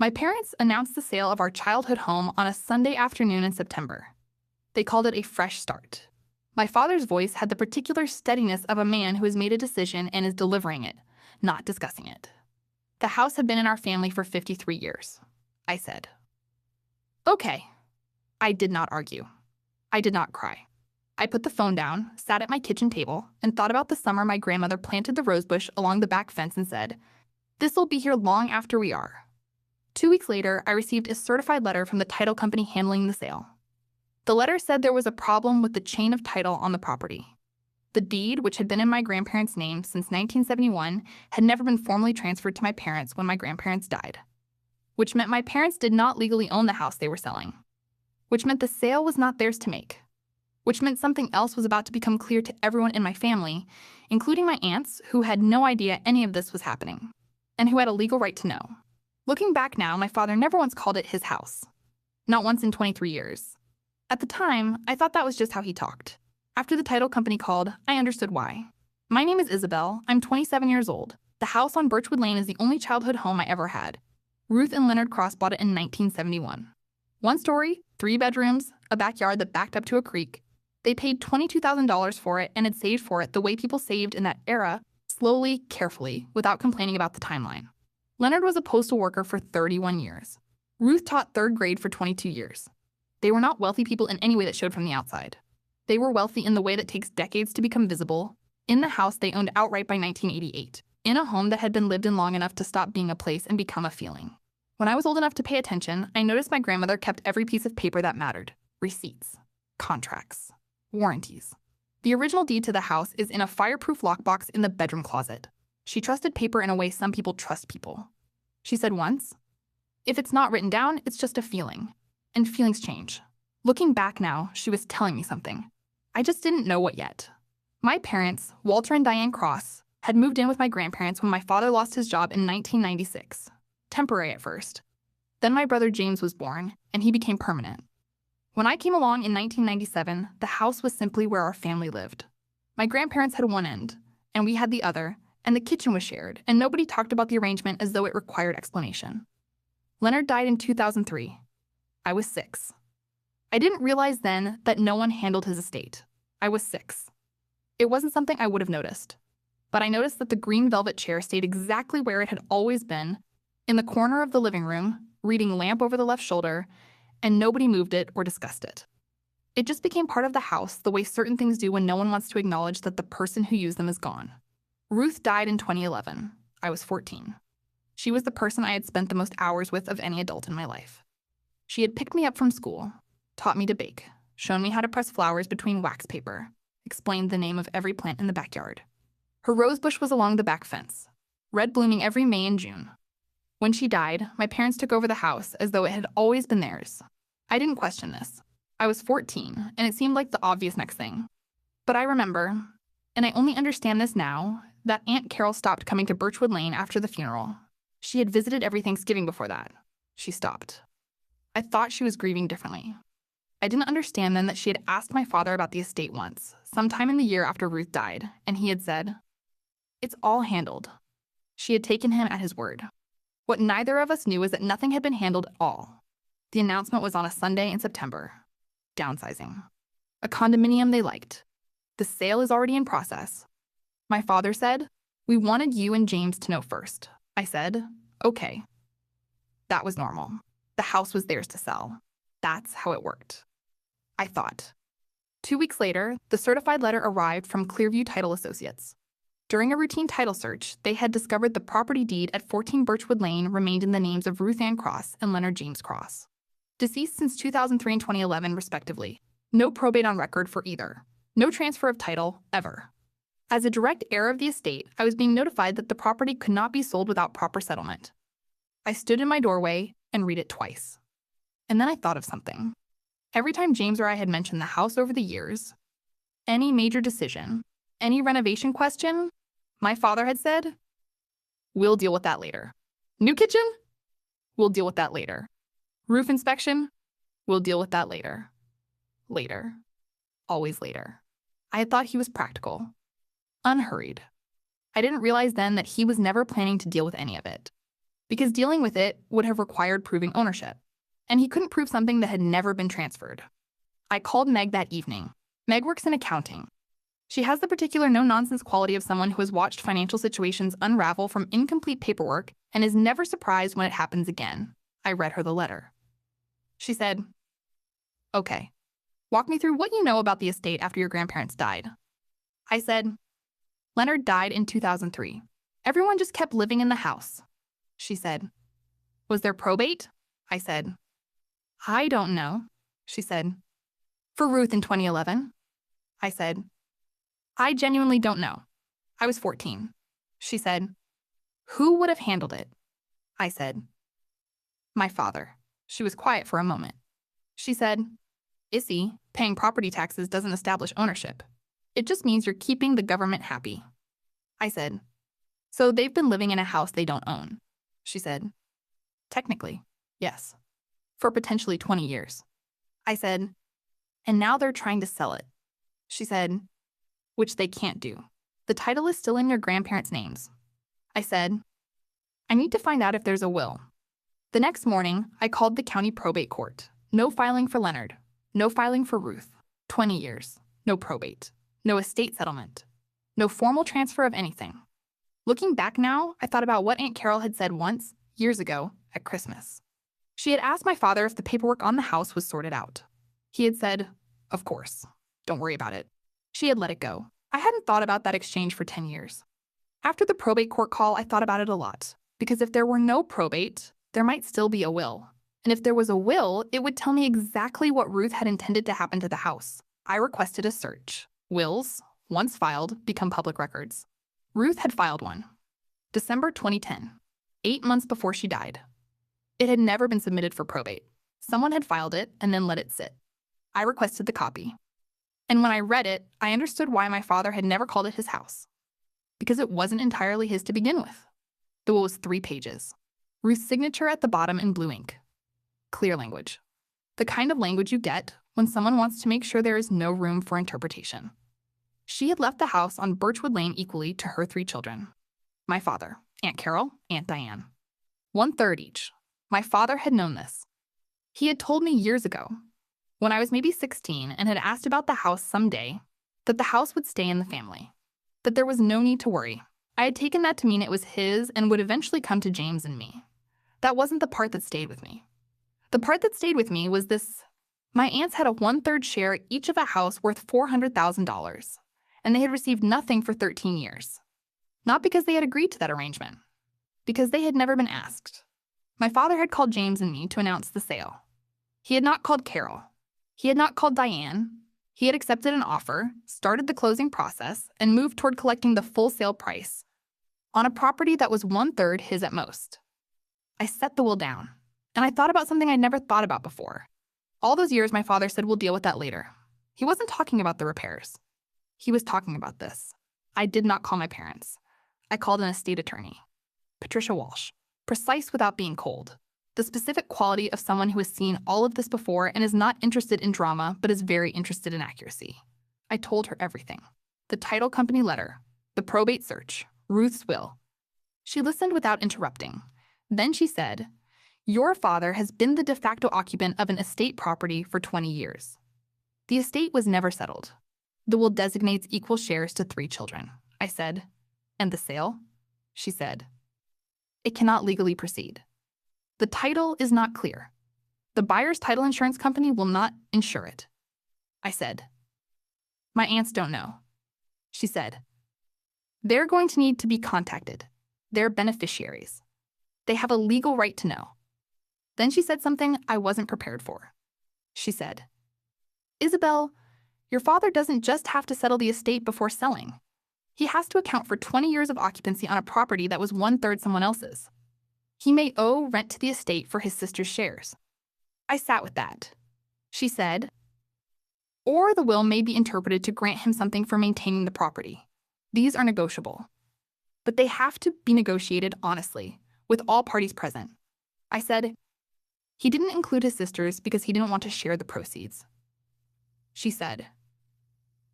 My parents announced the sale of our childhood home on a Sunday afternoon in September. They called it a fresh start. My father's voice had the particular steadiness of a man who has made a decision and is delivering it, not discussing it. The house had been in our family for 53 years. I said, "Okay." I did not argue. I did not cry. I put the phone down, sat at my kitchen table, and thought about the summer my grandmother planted the rosebush along the back fence and said, "This'll be here long after we are." 2 weeks later, I received a certified letter from the title company handling the sale. The letter said there was a problem with the chain of title on the property. The deed, which had been in my grandparents' name since 1971, had never been formally transferred to my parents when my grandparents died, which meant my parents did not legally own the house they were selling, which meant the sale was not theirs to make, which meant something else was about to become clear to everyone in my family, including my aunts, who had no idea any of this was happening, and who had a legal right to know. Looking back now, my father never once called it his house. Not once in 23 years. At the time, I thought that was just how he talked. After the title company called, I understood why. My name is Isabel. I'm 27 years old. The house on Birchwood Lane is the only childhood home I ever had. Ruth and Leonard Cross bought it in 1971. One story, 3 bedrooms, a backyard that backed up to a creek. They paid $22,000 for it and had saved for it the way people saved in that era, slowly, carefully, without complaining about the timeline. Leonard was a postal worker for 31 years. Ruth taught 3rd grade for 22 years. They were not wealthy people in any way that showed from the outside. They were wealthy in the way that takes decades to become visible, in the house they owned outright by 1988, in a home that had been lived in long enough to stop being a place and become a feeling. When I was old enough to pay attention, I noticed my grandmother kept every piece of paper that mattered: receipts, contracts, warranties. The original deed to the house is in a fireproof lockbox in the bedroom closet. She trusted paper in a way some people trust people. She said once, "If it's not written down, it's just a feeling. And feelings change." Looking back now, she was telling me something. I just didn't know what yet. My parents, Walter and Diane Cross, had moved in with my grandparents when my father lost his job in 1996. Temporary at first. Then my brother James was born, and he became permanent. When I came along in 1997, the house was simply where our family lived. My grandparents had one end, and we had the other, and the kitchen was shared, and nobody talked about the arrangement as though it required explanation. Leonard died in 2003. I was 6. I didn't realize then that no one handled his estate. I was 6. It wasn't something I would have noticed. But I noticed that the green velvet chair stayed exactly where it had always been, in the corner of the living room, reading lamp over the left shoulder, and nobody moved it or discussed it. It just became part of the house the way certain things do when no one wants to acknowledge that the person who used them is gone. Ruth died in 2011. I was 14. She was the person I had spent the most hours with of any adult in my life. She had picked me up from school, taught me to bake, shown me how to press flowers between wax paper, explained the name of every plant in the backyard. Her rosebush was along the back fence, red blooming every May and June. When she died, my parents took over the house as though it had always been theirs. I didn't question this. I was 14, and it seemed like the obvious next thing. But I remember, and I only understand this now, that Aunt Carol stopped coming to Birchwood Lane after the funeral. She had visited every Thanksgiving before that. She stopped. I thought she was grieving differently. I didn't understand then that she had asked my father about the estate once, sometime in the year after Ruth died, and he had said, "It's all handled." She had taken him at his word. What neither of us knew was that nothing had been handled at all. The announcement was on a Sunday in September. Downsizing. A condominium they liked. The sale is already in process. My father said, "We wanted you and James to know first." I said, "Okay." That was normal. The house was theirs to sell. That's how it worked. I thought. 2 weeks later, the certified letter arrived from Clearview Title Associates. During a routine title search, they had discovered the property deed at 14 Birchwood Lane remained in the names of Ruth Ann Cross and Leonard James Cross, deceased since 2003 and 2011, respectively. No probate on record for either. No transfer of title, ever. As a direct heir of the estate, I was being notified that the property could not be sold without proper settlement. I stood in my doorway and read it twice. And then I thought of something. Every time James or I had mentioned the house over the years, any major decision, any renovation question, my father had said, "We'll deal with that later." New kitchen? We'll deal with that later. Roof inspection? We'll deal with that later. Later. Always later. I had thought he was practical. Unhurried. I didn't realize then that he was never planning to deal with any of it. because dealing with it would have required proving ownership, and he couldn't prove something that had never been transferred. I called Meg that evening. Meg works in accounting. She has the particular no-nonsense quality of someone who has watched financial situations unravel from incomplete paperwork and is never surprised when it happens again. I read her the letter. She said, "Okay, walk me through what you know about the estate after your grandparents died." I said, "Leonard died in 2003. Everyone just kept living in the house." She said, "Was there probate?" I said, "I don't know." She said, "For Ruth in 2011? I said, "I genuinely don't know. I was 14. She said, "Who would have handled it?" I said, "My father." She was quiet for a moment. She said, "Issy, paying property taxes doesn't establish ownership. It just means you're keeping the government happy." I said, "So they've been living in a house they don't own?" She said, "Technically, yes. For potentially 20 years. I said, "And now they're trying to sell it." She said, "Which they can't do. The title is still in your grandparents' names." I said, "I need to find out if there's a will." The next morning, I called the county probate court. No filing for Leonard. No filing for Ruth. 20 years. No probate. No estate settlement. No formal transfer of anything. Looking back now, I thought about what Aunt Carol had said once, years ago, at Christmas. She had asked my father if the paperwork on the house was sorted out. He had said, "Of course. Don't worry about it." She had let it go. I hadn't thought about that exchange for 10 years. After the probate court call, I thought about it a lot, because if there were no probate, there might still be a will. And if there was a will, it would tell me exactly what Ruth had intended to happen to the house. I requested a search. Wills, once filed, become public records. Ruth had filed one. December 2010, 8 months before she died. It had never been submitted for probate. Someone had filed it and then let it sit. I requested the copy. And when I read it, I understood why my father had never called it his house. Because it wasn't entirely his to begin with. The will was 3 pages. Ruth's signature at the bottom in blue ink. Clear language. The kind of language you get when someone wants to make sure there is no room for interpretation. She had left the house on Birchwood Lane equally to her 3 children. My father, Aunt Carol, Aunt Diane. 1/3 each. My father had known this. He had told me years ago, when I was maybe 16 and had asked about the house someday, that the house would stay in the family. That there was no need to worry. I had taken that to mean it was his and would eventually come to James and me. That wasn't the part that stayed with me. The part that stayed with me was this. My aunts had a 1/3 share each of a house worth $400,000, and they had received nothing for 13 years. Not because they had agreed to that arrangement. Because they had never been asked. My father had called James and me to announce the sale. He had not called Carol. He had not called Diane. He had accepted an offer, started the closing process, and moved toward collecting the full sale price on a property that was 1/3 his at most. I set the will down, and I thought about something I'd never thought about before. All those years, my father said, "We'll deal with that later." He wasn't talking about the repairs. He was talking about this. I did not call my parents. I called an estate attorney, Patricia Walsh, precise without being cold. The specific quality of someone who has seen all of this before and is not interested in drama, but is very interested in accuracy. I told her everything. The title company letter, the probate search, Ruth's will. She listened without interrupting. Then she said, "Your father has been the de facto occupant of an estate property for 20 years. The estate was never settled. The will designates equal shares to 3 children." I said, "And the sale?" She said, "It cannot legally proceed. The title is not clear. The buyer's title insurance company will not insure it." I said, "My aunts don't know." She said, "They're going to need to be contacted. They're beneficiaries. They have a legal right to know." Then she said something I wasn't prepared for. She said, "Isabel, your father doesn't just have to settle the estate before selling. He has to account for 20 years of occupancy on a property that was 1/3 someone else's. He may owe rent to the estate for his sister's shares." I sat with that. She said, "Or the will may be interpreted to grant him something for maintaining the property. These are negotiable. But they have to be negotiated honestly, with all parties present." I said, "He didn't include his sisters because he didn't want to share the proceeds." She said,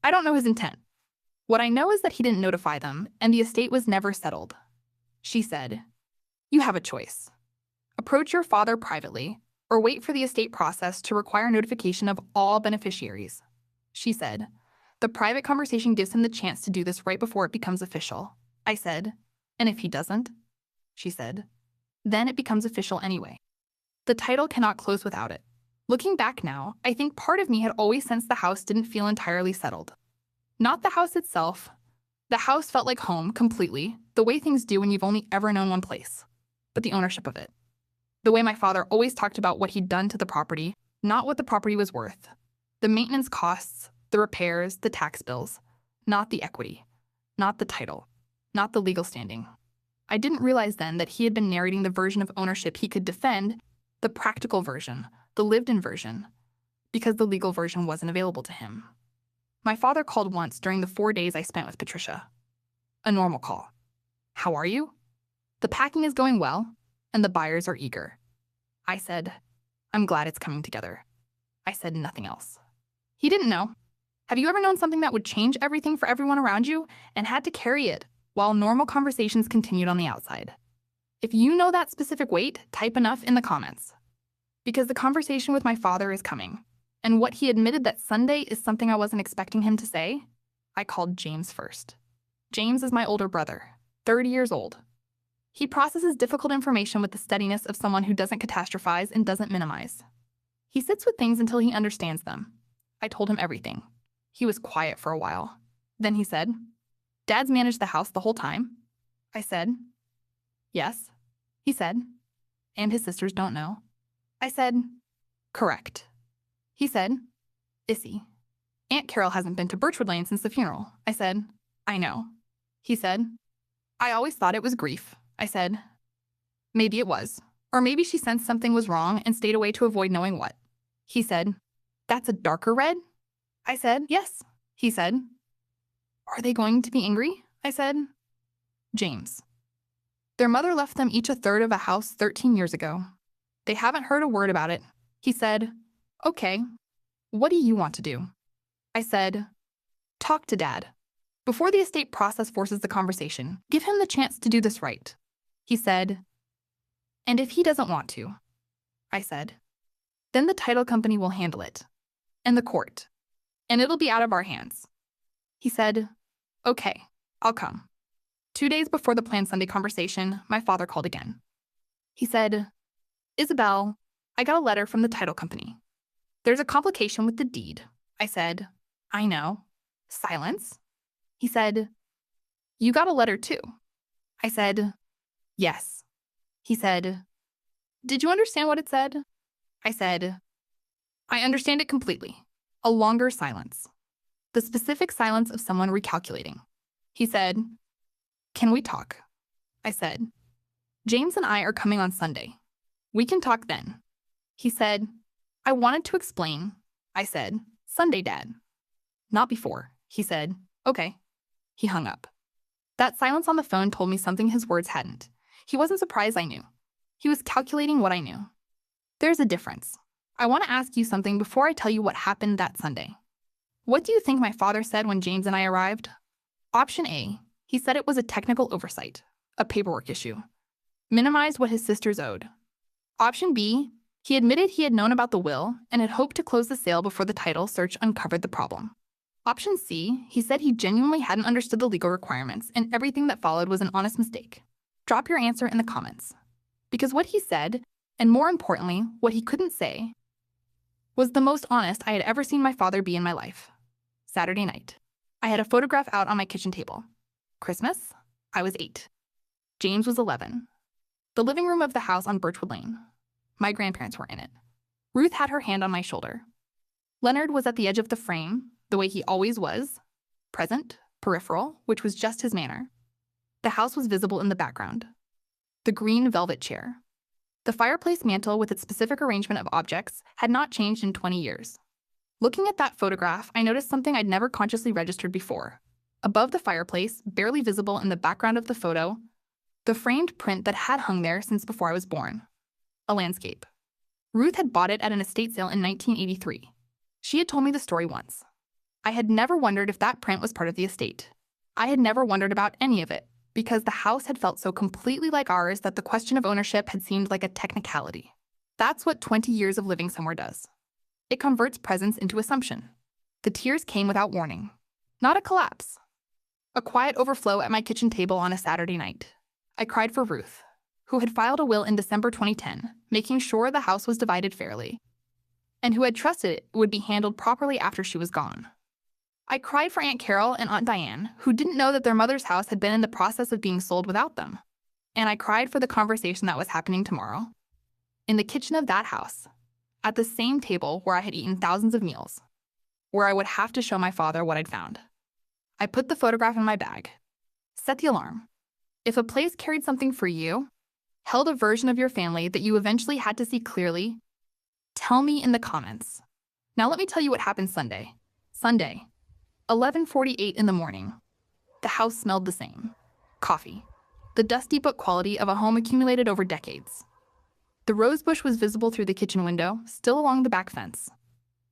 "I don't know his intent. What I know is that he didn't notify them, and the estate was never settled." She said, "You have a choice. Approach your father privately, or wait for the estate process to require notification of all beneficiaries. She said, the private conversation gives him the chance to do this right before it becomes official. I said, and if he doesn't? She said, then it becomes official anyway. The title cannot close without it. Looking back now, I think part of me had always sensed the house didn't feel entirely settled. Not the house itself. The house felt like home completely, the way things do when you've only ever known one place. But the ownership of it. The way my father always talked about what he'd done to the property, not what the property was worth. The maintenance costs, the repairs, the tax bills. Not the equity. Not the title. Not the legal standing. I didn't realize then that he had been narrating the version of ownership he could defend, the practical version, the lived-in version, because the legal version wasn't available to him. My father called once during the 4 days I spent with Patricia. A normal call. How are you? The packing is going well, and the buyers are eager. I said, I'm glad it's coming together. I said nothing else. He didn't know. Have you ever known something that would change everything for everyone around you and had to carry it while normal conversations continued on the outside? If you know that specific weight, type enough in the comments. Because the conversation with my father is coming, and what he admitted that Sunday is something I wasn't expecting him to say, I called James first. James is my older brother, 30 years old. He processes difficult information with the steadiness of someone who doesn't catastrophize and doesn't minimize. He sits with things until he understands them. I told him everything. He was quiet for a while. Then he said, Dad's managed the house the whole time? I said, yes. He said, and his sisters don't know? I said, correct. He said, is he? Aunt Carol hasn't been to Birchwood Lane since the funeral. I said, I know. He said, I always thought it was grief. I said, maybe it was. Or maybe she sensed something was wrong and stayed away to avoid knowing what. He said, that's a darker red? I said, yes. He said, are they going to be angry? I said, James. Their mother left them each a third of a house 13 years ago. They haven't heard a word about it. He said, okay, what do you want to do? I said, talk to Dad. Before the estate process forces the conversation, give him the chance to do this right. He said, and if he doesn't want to? I said, then the title company will handle it. And the court. And it'll be out of our hands. He said, okay, I'll come. 2 days before the planned Sunday conversation, my father called again. He said, Isabel, I got a letter from the title company. There's a complication with the deed. I said, I know. Silence. He said, you got a letter too. I said, yes. He said, did you understand what it said? I said, I understand it completely. A longer silence. The specific silence of someone recalculating. He said, can we talk? I said, James and I are coming on Sunday. We can talk then. He said, I wanted to explain. I said, Sunday, Dad. Not before. He said, okay. He hung up. That silence on the phone told me something his words hadn't. He wasn't surprised I knew. He was calculating what I knew. There's a difference. I want to ask you something before I tell you what happened that Sunday. What do you think my father said when James and I arrived? Option A, he said it was a technical oversight, a paperwork issue. Minimized what his sisters owed. Option B, he admitted he had known about the will and had hoped to close the sale before the title search uncovered the problem. Option C, he said he genuinely hadn't understood the legal requirements and everything that followed was an honest mistake. Drop your answer in the comments. Because what he said, and more importantly, what he couldn't say, was the most honest I had ever seen my father be in my life. Saturday night. I had a photograph out on my kitchen table. Christmas? I was 8. James was 11. The living room of the house on Birchwood Lane. My grandparents were in it. Ruth had her hand on my shoulder. Leonard was at the edge of the frame, the way he always was. Present, peripheral, which was just his manner. The house was visible in the background. The green velvet chair. The fireplace mantle with its specific arrangement of objects had not changed in 20 years. Looking at that photograph, I noticed something I'd never consciously registered before. Above the fireplace, barely visible in the background of the photo, the framed print that had hung there since before I was born. A landscape. Ruth had bought it at an estate sale in 1983. She had told me the story once. I had never wondered if that print was part of the estate. I had never wondered about any of it. because the house had felt so completely like ours that the question of ownership had seemed like a technicality. That's what 20 years of living somewhere does. It converts presence into assumption. The tears came without warning. Not a collapse. A quiet overflow at my kitchen table on a Saturday night. I cried for Ruth, who had filed a will in December 2010, making sure the house was divided fairly, and who had trusted it would be handled properly after she was gone. I cried for Aunt Carol and Aunt Diane, who didn't know that their mother's house had been in the process of being sold without them. And I cried for the conversation that was happening tomorrow. In the kitchen of that house, at the same table where I had eaten thousands of meals, where I would have to show my father what I'd found. I put the photograph in my bag, set the alarm. If a place carried something for you, held a version of your family that you eventually had to see clearly, tell me in the comments. Now let me tell you what happened Sunday. Sunday, 11:48 in the morning. The house smelled the same. Coffee. The dusty book quality of a home accumulated over decades. The rose bush was visible through the kitchen window, still along the back fence.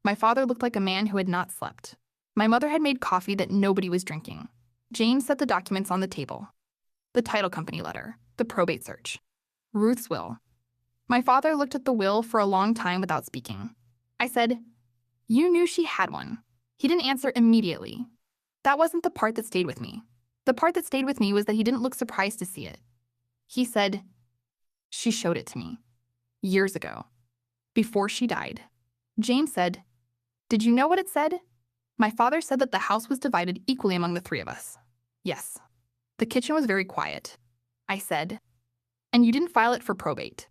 My father looked like a man who had not slept. My mother had made coffee that nobody was drinking. James set the documents on the table. The title company letter, the probate search, Ruth's will. My father looked at the will for a long time without speaking. I said, "You knew she had one." He didn't answer immediately. That wasn't the part that stayed with me. The part that stayed with me was that he didn't look surprised to see it. He said, "She showed it to me. Years ago. Before she died." James said, "Did you know what it said?" My father said that the house was divided equally among the three of us. Yes. The kitchen was very quiet. I said, "And you didn't file it for probate?"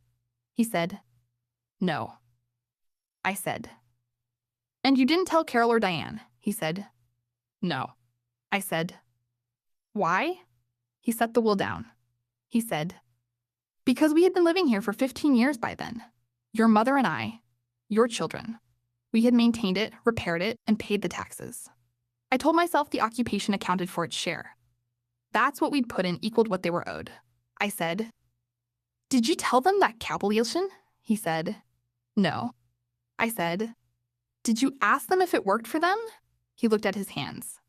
He said, "No." I said, "And you didn't tell Carol or Diane?" He said, "No." I said, "Why?" He set the will down. He said, "Because we had been living here for 15 years by then. Your mother and I, your children. We had maintained it, repaired it, and paid the taxes. I told myself the occupation accounted for its share. That's what we'd put in equaled what they were owed." I said, "Did you tell them that calculation?" He said, "No." I said, "Did you ask them if it worked for them?" He looked at his hands.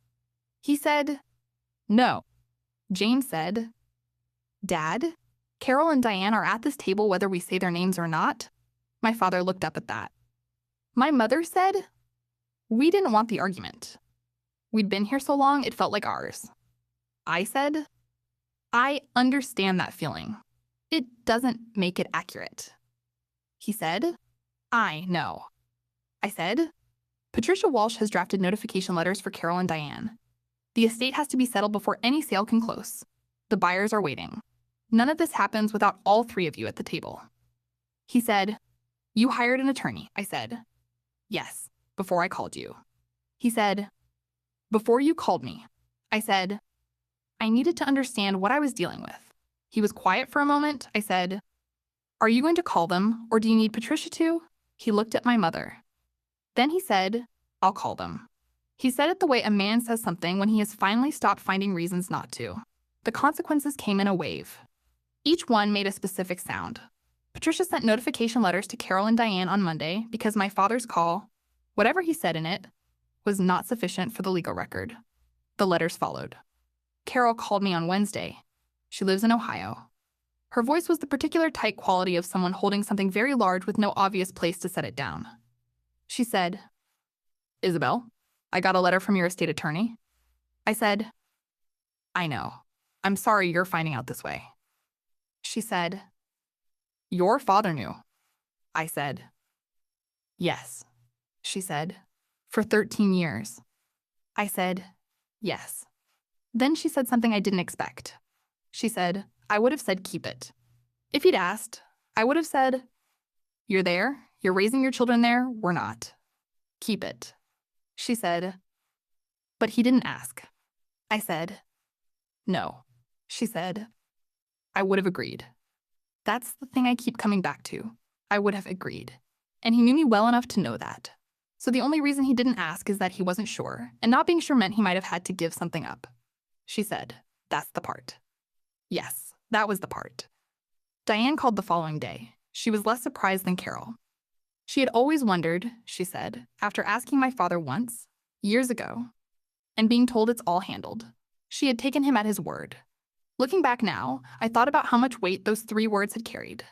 He said, "No." James said, "Dad, Carol and Diane are at this table whether we say their names or not." My father looked up at that. My mother said, "We didn't want the argument. We'd been here so long it felt like ours." I said, "I understand that feeling. It doesn't make it accurate." He said, "I know." I said, "Patricia Walsh has drafted notification letters for Carol and Diane. The estate has to be settled before any sale can close. The buyers are waiting. None of this happens without all three of you at the table." He said, "You hired an attorney." I said, "Yes, before I called you." He said, "Before you called me." I said, "I needed to understand what I was dealing with." He was quiet for a moment. I said, "Are you going to call them, or do you need Patricia to?" He looked at my mother. Then he said, "I'll call them." He said it the way a man says something when he has finally stopped finding reasons not to. The consequences came in a wave. Each one made a specific sound. Patricia sent notification letters to Carol and Diane on Monday because my father's call, whatever he said in it, was not sufficient for the legal record. The letters followed. Carol called me on Wednesday. She lives in Ohio. Her voice was the particular tight quality of someone holding something very large with no obvious place to set it down. She said, "Isabel, I got a letter from your estate attorney." I said, "I know. I'm sorry you're finding out this way." She said, "Your father knew." I said, "Yes." She said, "For 13 years." I said, "Yes." Then she said something I didn't expect. She said, "I would have said keep it. If he'd asked, I would have said, you're there, you're raising your children there, we're not. Keep it." She said, "But he didn't ask." I said, "No." She said, "I would have agreed." That's the thing I keep coming back to. I would have agreed. And he knew me well enough to know that. So the only reason he didn't ask is that he wasn't sure, and not being sure meant he might have had to give something up. She said, "That's the part." Yes, that was the part. Diane called the following day. She was less surprised than Carol. She had always wondered, she said, after asking my father once, years ago, and being told it's all handled. She had taken him at his word. Looking back now, I thought about how much weight those 3 words had carried.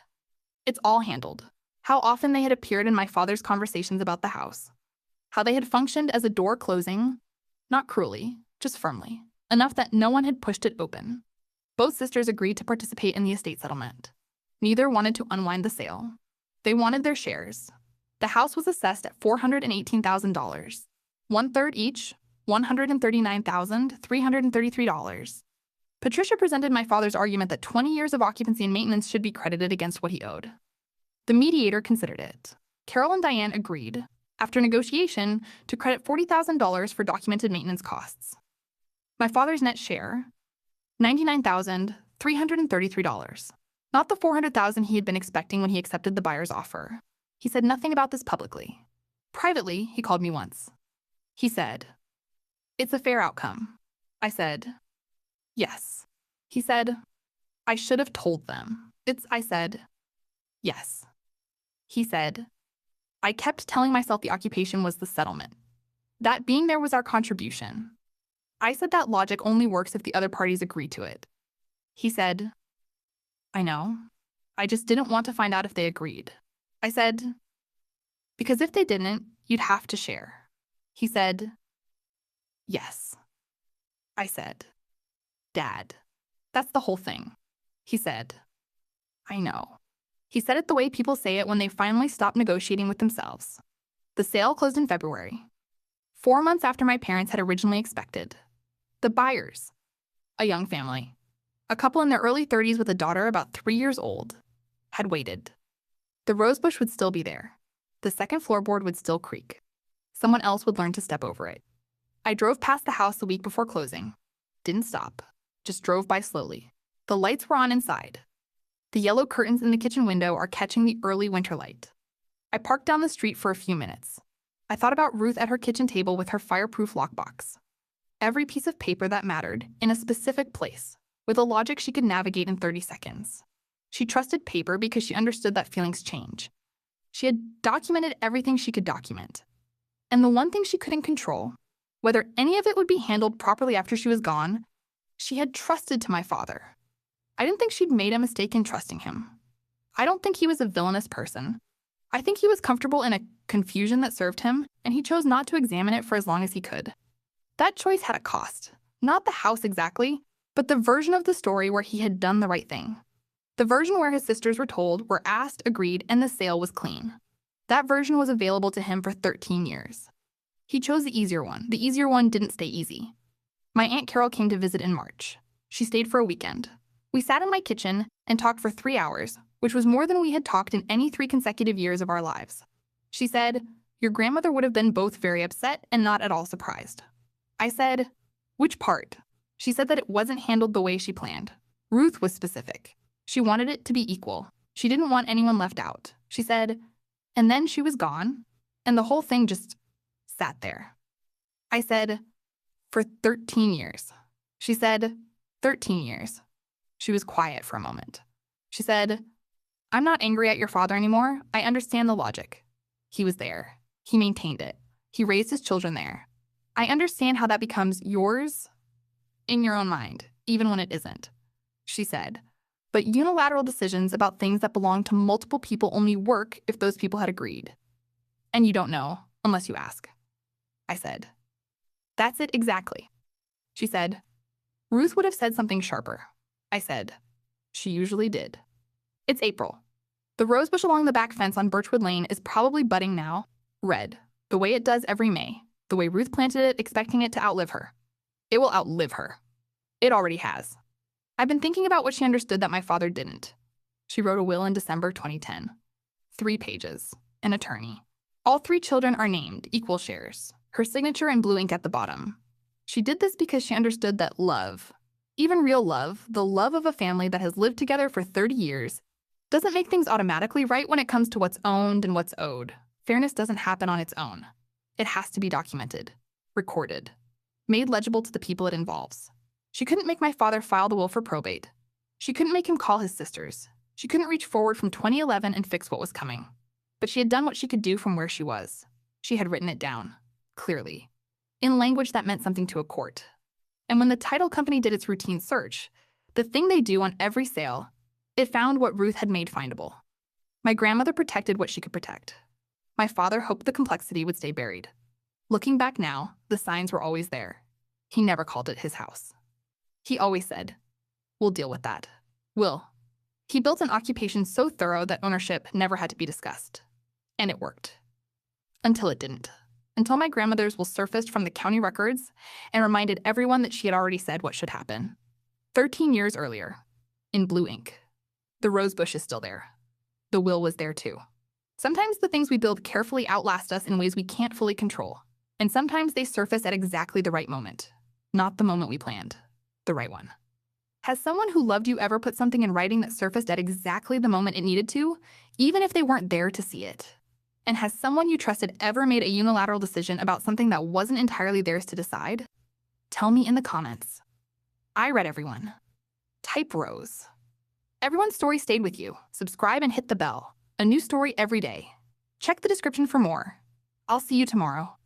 It's all handled. How often they had appeared in my father's conversations about the house. How they had functioned as a door closing, not cruelly, just firmly, enough that no one had pushed it open. Both sisters agreed to participate in the estate settlement. Neither wanted to unwind the sale. They wanted their shares. The house was assessed at $418,000, 1/3 each, $139,333. Patricia presented my father's argument that 20 years of occupancy and maintenance should be credited against what he owed. The mediator considered it. Carol and Diane agreed, after negotiation, to credit $40,000 for documented maintenance costs. My father's net share, $99,333. Not the $400,000 he had been expecting when he accepted the buyer's offer. He said nothing about this publicly. Privately, he called me once. He said, "It's a fair outcome." I said, "Yes." He said, "I should have told them." I said, "Yes." He said, "I kept telling myself the occupation was the settlement. That being there was our contribution." I said that logic only works if the other parties agree to it. He said, "I know. I just didn't want to find out if they agreed." I said, "Because if they didn't, you'd have to share." He said, "Yes." I said, "Dad, that's the whole thing." He said, "I know." He said it the way people say it when they finally stop negotiating with themselves. The sale closed in February, 4 months after my parents had originally expected. The buyers, a young family, a couple in their early 30s with a daughter about 3 years old, had waited. The rosebush would still be there. The second floorboard would still creak. Someone else would learn to step over it. I drove past the house the week before closing. Didn't stop. Just drove by slowly. The lights were on inside. The yellow curtains in the kitchen window are catching the early winter light. I parked down the street for a few minutes. I thought about Ruth at her kitchen table with her fireproof lockbox. Every piece of paper that mattered, in a specific place, with a logic she could navigate in 30 seconds. She trusted paper because she understood that feelings change. She had documented everything she could document. And the one thing she couldn't control, whether any of it would be handled properly after she was gone, she had trusted to my father. I didn't think she'd made a mistake in trusting him. I don't think he was a villainous person. I think he was comfortable in a confusion that served him, and he chose not to examine it for as long as he could. That choice had a cost. Not the house exactly, but the version of the story where he had done the right thing. The version where his sisters were told, were asked, agreed, and the sale was clean. That version was available to him for 13 years. He chose the easier one. The easier one didn't stay easy. My Aunt Carol came to visit in March. She stayed for a weekend. We sat in my kitchen and talked for 3 hours, which was more than we had talked in any 3 consecutive years of our lives. She said, "Your grandmother would have been both very upset and not at all surprised." I said, "Which part?" She said that it wasn't handled the way she planned. Ruth was specific. She wanted it to be equal. She didn't want anyone left out. She said, and then she was gone, and the whole thing just sat there. I said, "For 13 years. She said, 13 years. She was quiet for a moment. She said, "I'm not angry at your father anymore. I understand the logic. He was there. He maintained it. He raised his children there. I understand how that becomes yours in your own mind, even when it isn't." She said, "But unilateral decisions about things that belong to multiple people only work if those people had agreed. And you don't know unless you ask." I said, "That's it exactly." She said, "Ruth would have said something sharper." I said, "She usually did." It's April. The rosebush along the back fence on Birchwood Lane is probably budding now, red, the way it does every May, the way Ruth planted it, expecting it to outlive her. It will outlive her. It already has. I've been thinking about what she understood that my father didn't. She wrote a will in December 2010. 3 pages. An attorney. All 3 children are named, equal shares. Her signature in blue ink at the bottom. She did this because she understood that love, even real love, the love of a family that has lived together for 30 years, doesn't make things automatically right when it comes to what's owned and what's owed. Fairness doesn't happen on its own. It has to be documented, recorded, made legible to the people it involves. She couldn't make my father file the will for probate. She couldn't make him call his sisters. She couldn't reach forward from 2011 and fix what was coming. But she had done what she could do from where she was. She had written it down, clearly, in language that meant something to a court. And when the title company did its routine search, The thing they do on every sale, it found what Ruth had made findable. My grandmother protected what she could protect. My father hoped the complexity would stay buried. Looking back now, the signs were always there. He never called it his house. He always said, "We'll deal with that. We'll." He built an occupation so thorough that ownership never had to be discussed. And it worked. Until it didn't. Until my grandmother's will surfaced from the county records and reminded everyone that she had already said what should happen. 13 years earlier, in blue ink. The rose bush is still there. The will was there too. Sometimes the things we build carefully outlast us in ways we can't fully control. And sometimes they surface at exactly the right moment. Not the moment we planned. The right one. Has someone who loved you ever put something in writing that surfaced at exactly the moment it needed to, even if they weren't there to see it? And has someone you trusted ever made a unilateral decision about something that wasn't entirely theirs to decide? Tell me in the comments. I read everyone. Type Rose. Everyone's story stayed with you. Subscribe and hit the bell. A new story every day. Check the description for more. I'll see you tomorrow.